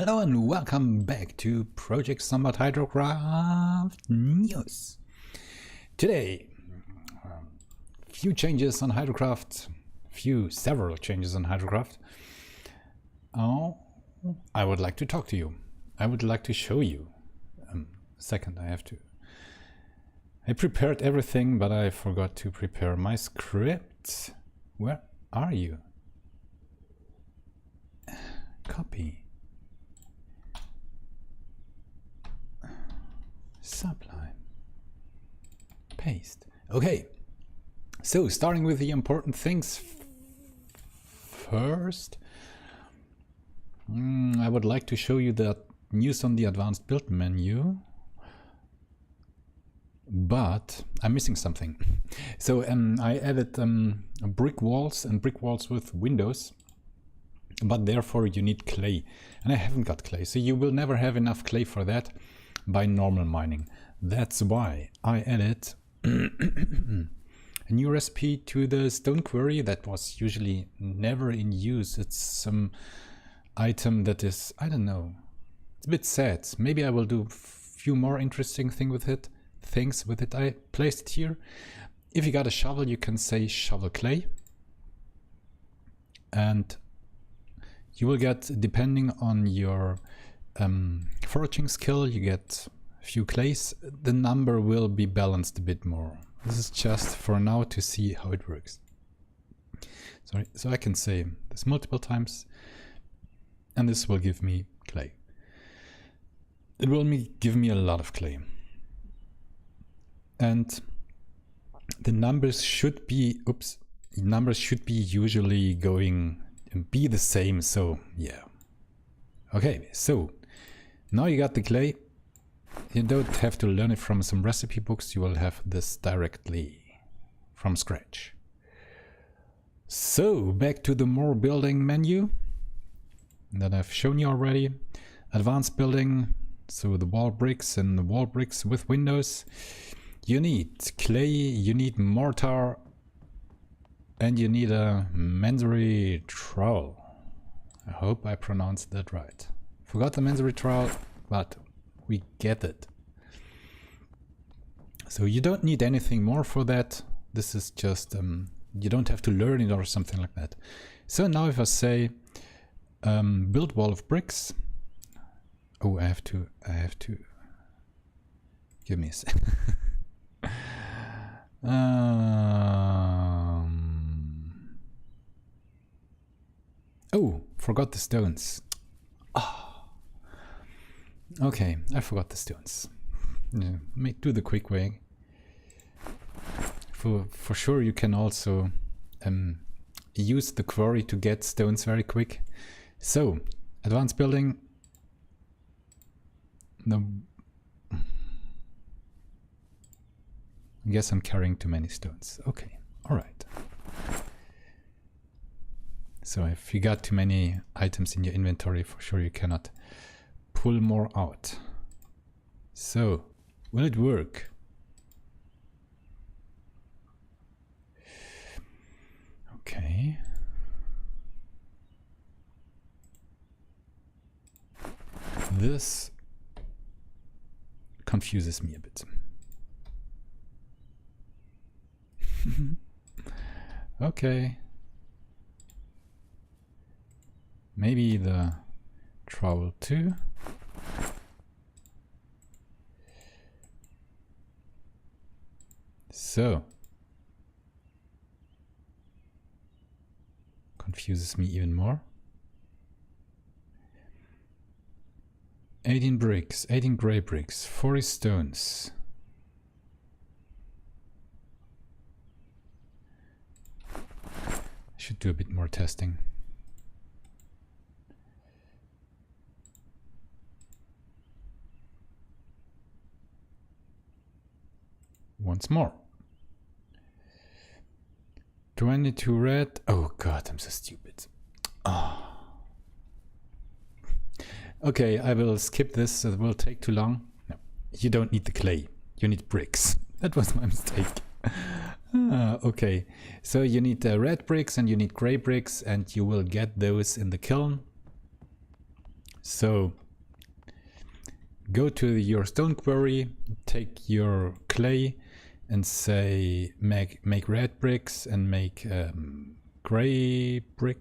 Hello and welcome back to Project Zomboid Hydrocraft News. Today, several changes on Hydrocraft. Oh, I would like to talk to you. I would like to show you. Second, I prepared everything, but I forgot to prepare my script. Where are you? Copy. Sublime. Paste. Okay. So, starting with the important things first, I would like to show you the news on the advanced build menu, but I'm missing something. So, I added brick walls and brick walls with windows, but therefore you need clay, and I haven't got clay, so you will never have enough clay for that by normal mining. That's why I added a new recipe to the stone quarry that was usually never in use. It's some item that is, I don't know, it's a bit sad. Maybe I will do a few more interesting things with it. I placed it here. If you got a shovel, you can say shovel clay, and you will get, depending on your foraging skill, you get a few clays. The number will be balanced a bit more. This is just for now to see how it works. Sorry, so I can say this multiple times, and this will give me clay. It will give me a lot of clay. And the numbers should be, usually going and be the same, so yeah. Okay, so now you got the clay. You don't have to learn it from some recipe books, you will have this directly from scratch. So back to the more building menu that I've shown you already. Advanced building, so the wall bricks and the wall bricks with windows. You need clay, you need mortar, and you need a masonry trowel. I hope I pronounced that right. Forgot the masonry trowel, but we get it. So you don't need anything more for that. This is just, you don't have to learn it or something like that. So now if I say build wall of bricks. Oh, I have to, give me a sec. Oh, forgot the stones. Oh. Okay, I forgot the stones. Yeah, do the quick way. For sure, you can also use the quarry to get stones very quick. So, advanced building. No, I guess I'm carrying too many stones. Okay, all right. So if you got too many items in your inventory, for sure you cannot pull more out. So, will it work? Okay. This confuses me a bit. Okay. Maybe the trowel too. So, confuses me even more. 18 bricks, 18 gray bricks, 40 stones. I should do a bit more testing. Once more. 22 red. Oh god, I'm so stupid. Oh. Okay, I will skip this. It will take too long. No, you don't need the clay. You need bricks. That was my mistake. Okay, so you need red bricks and you need gray bricks, and you will get those in the kiln. So go to your stone quarry, take your clay and say make red bricks and make gray bricks.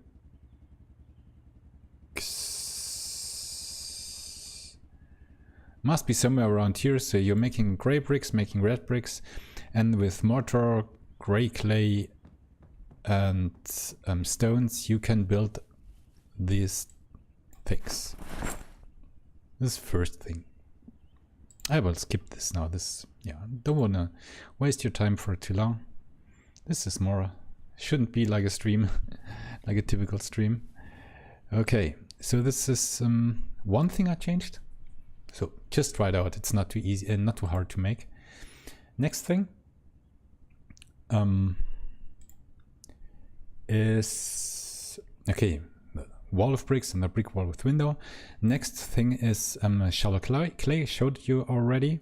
Must be somewhere around here. So you're making gray bricks, making red bricks, and with mortar, gray clay and stones you can build these things. This first thing. I will skip this now. This, yeah, don't wanna waste your time for too long. This is more, shouldn't be like a stream, like a typical stream. Okay, so this is one thing I changed. So just try it out. It's not too easy and not too hard to make. Next thing is, okay, wall of bricks and a brick wall with window. Next thing is shallow clay, showed you already.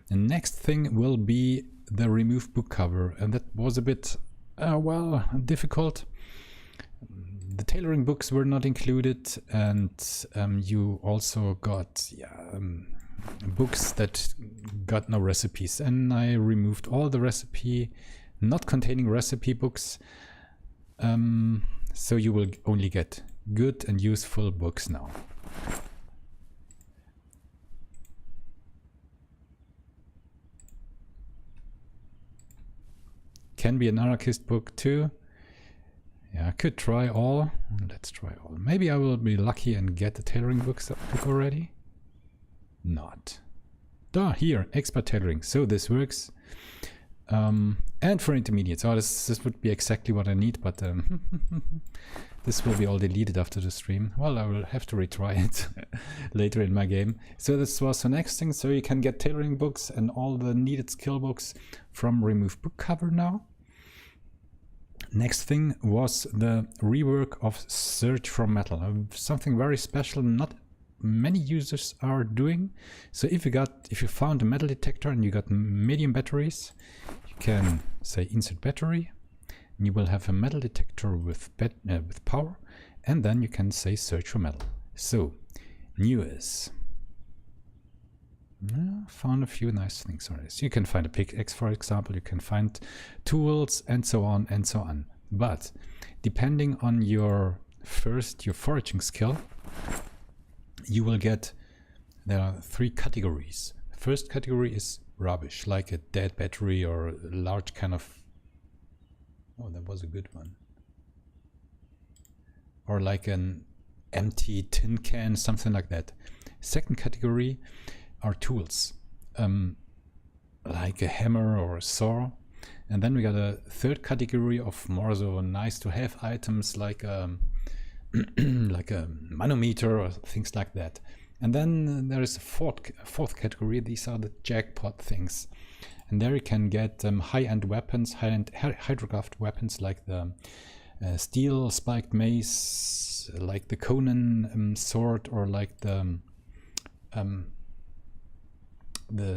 The next thing will be the remove book cover, and that was a bit well, difficult. The tailoring books were not included, and you also got books that got no recipes, and I removed all the recipe not containing recipe books, so you will only get good and useful books now. Can be an anarchist book too. Yeah, I could try all. Let's try all. Maybe I will be lucky and get the tailoring book already. Not. Ah, here, expert tailoring. So this works. And for intermediates. Oh, this would be exactly what I need, but this will be all deleted after the stream. Well, I will have to retry it later in my game. So this was the next thing. So you can get tailoring books and all the needed skill books from remove book cover now. Next thing was the rework of search for metal. Something very special, not many users are doing. So if you found a metal detector and you got medium batteries, you can say insert battery, and you will have a metal detector with power, and then you can say search for metal. So new is found a few nice things already. So you can find a pickaxe, for example, you can find tools and so on and so on. But depending on your foraging skill, you will get, there are 3 categories. First category is rubbish, like a dead battery or a large kind of, oh, that was a good one. Or like an empty tin can, something like that. Second category are tools, like a hammer or a saw. And then we got a third category of more so nice to have items like like a manometer or things like that. And then there is a fourth category. These are the jackpot things, and there you can get high-end weapons, high-end hydrocraft weapons like the steel spiked mace, like the Conan sword, or like the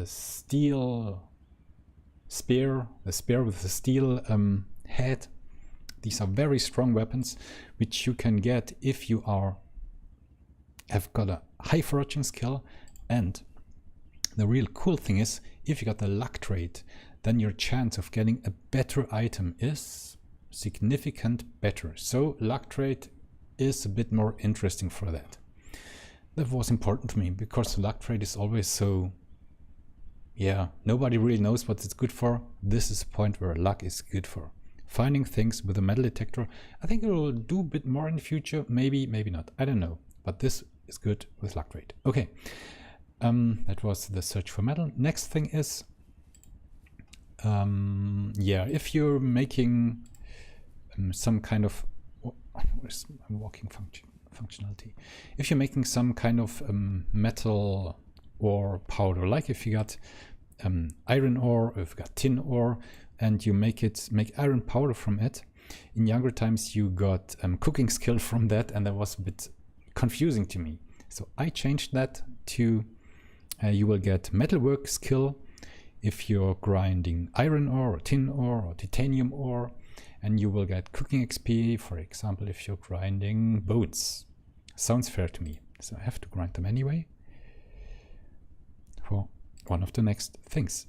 steel spear, the spear with the steel head. These are very strong weapons, which you can get if you have got a high foraging skill. And the real cool thing is, if you got the luck trait, then your chance of getting a better item is significant better. So luck trait is a bit more interesting for that. That was important to me, because the luck trait is always so, yeah, nobody really knows what it's good for. This is a point where luck is good for. Finding things with a metal detector. I think it will do a bit more in the future. Maybe, maybe not. I don't know. But this is good with luck rate. Okay. That was the search for metal. Next thing is, yeah, if you're making some kind of, where's my walking functionality? If you're making some kind of metal ore powder, like if you got iron ore, or if you got tin ore, and you make iron powder from it. In younger times you got cooking skill from that, and that was a bit confusing to me. So I changed that to you will get metalwork skill if you're grinding iron ore or tin ore or titanium ore, and you will get cooking XP, for example, if you're grinding bones. Sounds fair to me. So I have to grind them anyway for one of the next things.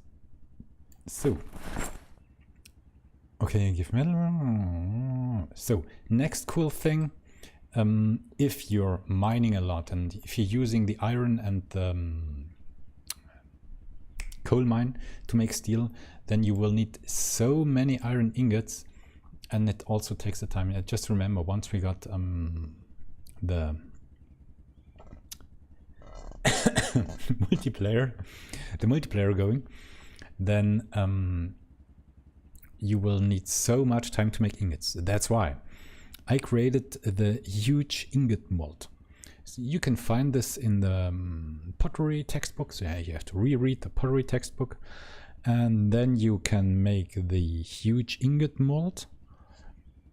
So, okay, give metal. So, next cool thing, if you're mining a lot and if you're using the iron and the coal mine to make steel, then you will need so many iron ingots, and it also takes the time. Just remember, once we got the multiplayer going, then you will need so much time to make ingots. That's why I created the huge ingot mold. So you can find this in the pottery textbook. So yeah, you have to reread the pottery textbook, and then you can make the huge ingot mold.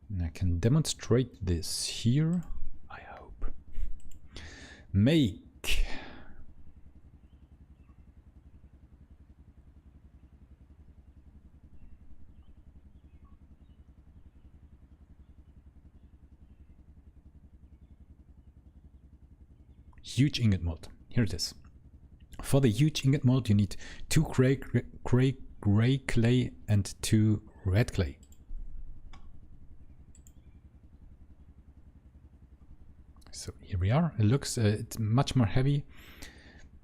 And I can demonstrate this here, I hope. Make huge ingot mold. Here it is. For the huge ingot mold, you need 2 gray clay and 2 red clay. So here we are. It looks it's much more heavy,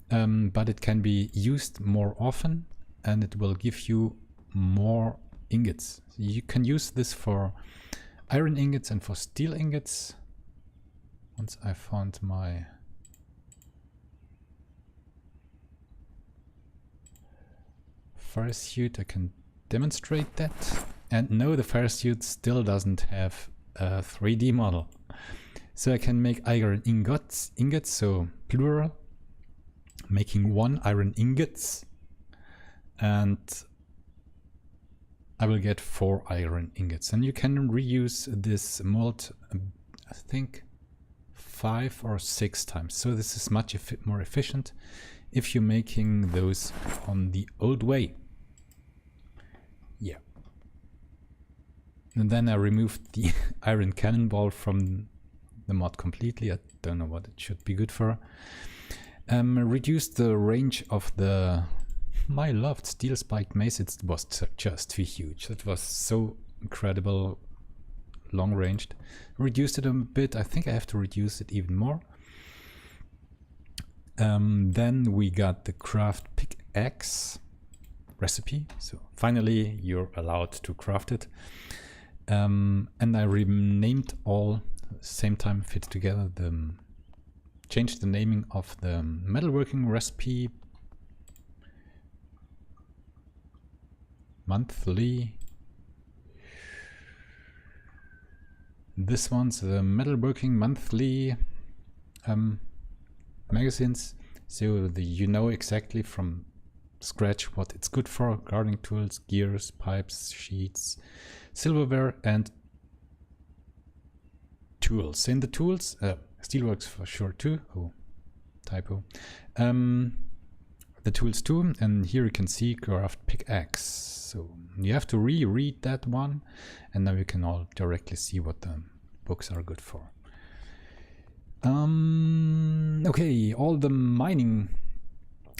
but it can be used more often, and it will give you more ingots. You can use this for iron ingots and for steel ingots. Once I found my fire suit, I can demonstrate that. And no, the fire suit still doesn't have a 3D model. So I can make iron ingots, so plural, making 1 iron ingots, and I will get 4 iron ingots. And you can reuse this mold, I think 5 or 6 times. So this is much more efficient if you're making those on the old way. Yeah. And then I removed the iron cannonball from the mod completely. I don't know what it should be good for. Reduced the range of my loved steel spiked mace. It was just too huge. It was so incredible long ranged. Reduced it a bit. I think I have to reduce it even more. Then we got the craft pickaxe recipe. So finally you're allowed to craft it. And I renamed all same time fit together, changed the naming of the metalworking recipe monthly. This one's the metalworking monthly magazines, so you know exactly from scratch what it's good for: gardening tools, gears, pipes, sheets, silverware, and tools. In the tools, steelworks for sure too. Oh, typo. The tools too, and here you can see craft pickaxe. So you have to reread that one, and now you can all directly see what the books are good for. Okay, all the mining.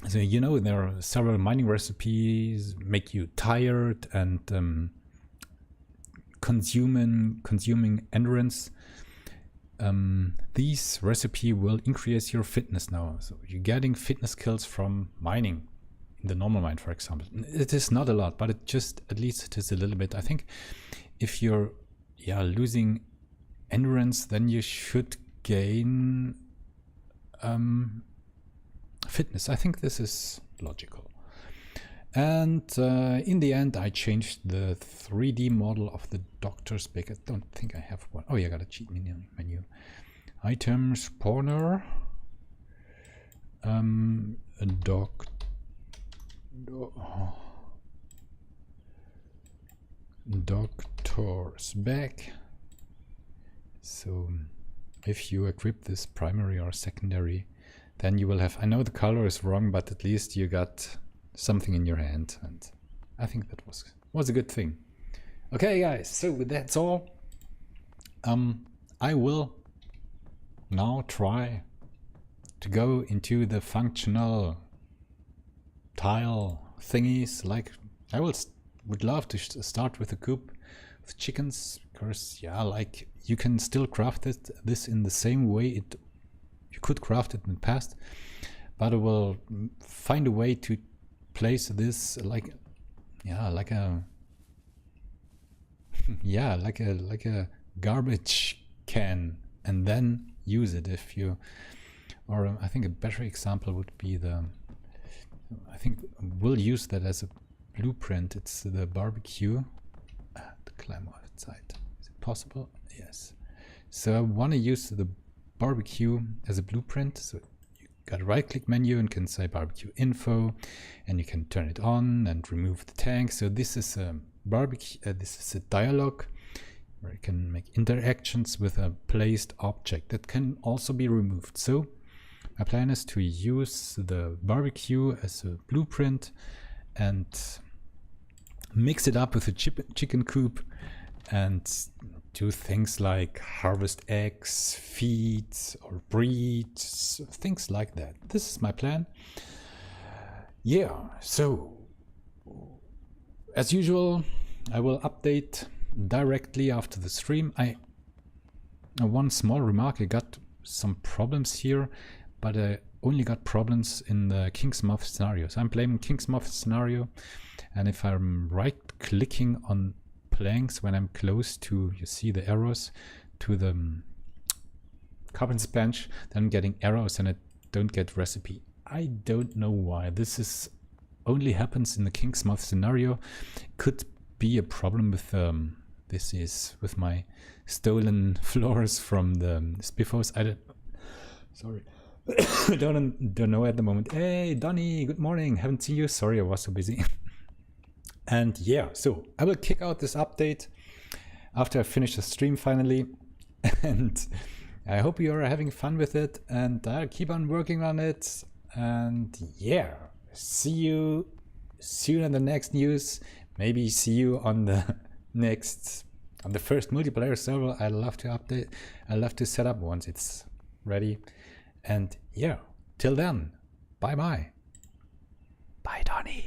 So you know there are several mining recipes, make you tired and consuming endurance. These recipe will increase your fitness now. So you're getting fitness skills from mining in the normal mine, for example. It is not a lot, but it just, at least it is a little bit. I think if you're losing endurance, then you should gain fitness. I think this is logical. And in the end, I changed the 3D model of the doctor's pick. I don't think I have one. Oh yeah, I got a cheat menu. Item spawner. Doctor's bag. So if you equip this primary or secondary, then you will have, I know the color is wrong, but at least you got something in your hand, and I think that was a good thing. Okay guys, so that's all. I will now try to go into the functional tile thingies. Like I would love to start with a coop with chickens, because yeah, like you can still craft this in the same way you could craft it in the past, but I will find a way to place this like a like a garbage can, and then use it if you, or I think a better example would be I think we'll use that as a blueprint. It's the barbecue. To climb outside. Is it possible? Yes. So I want to use the barbecue as a blueprint. So you got a right-click menu and can say barbecue info, and you can turn it on and remove the tank. So this is a barbecue. This is a dialog where you can make interactions with a placed object that can also be removed. So my plan is to use the barbecue as a blueprint and mix it up with a chicken coop and do things like harvest eggs, feed or breed, things like that. This is my plan. Yeah, so as usual, I will update directly after the stream. One small remark, I got some problems here, but I only got problems in the King's Moth scenario. So I'm blaming King's Moth scenario, and if I'm right clicking on planks when I'm close to, you see the arrows, to the carpenter's bench, then I'm getting arrows and I don't get recipe. I don't know why. This is only happens in the King's Moth scenario. Could be a problem with this is with my stolen floors from the Spiffos. Sorry. don't know at the moment. Hey Donny, good morning. Haven't seen you. Sorry, I was so busy. And yeah, so I will kick out this update after I finish the stream finally. And I hope you are having fun with it, and I'll keep on working on it. And yeah, see you soon on the next news. Maybe see you on the first multiplayer server. I love to update. I love to set up once it's ready. And yeah, till then, bye bye. Bye, Donny.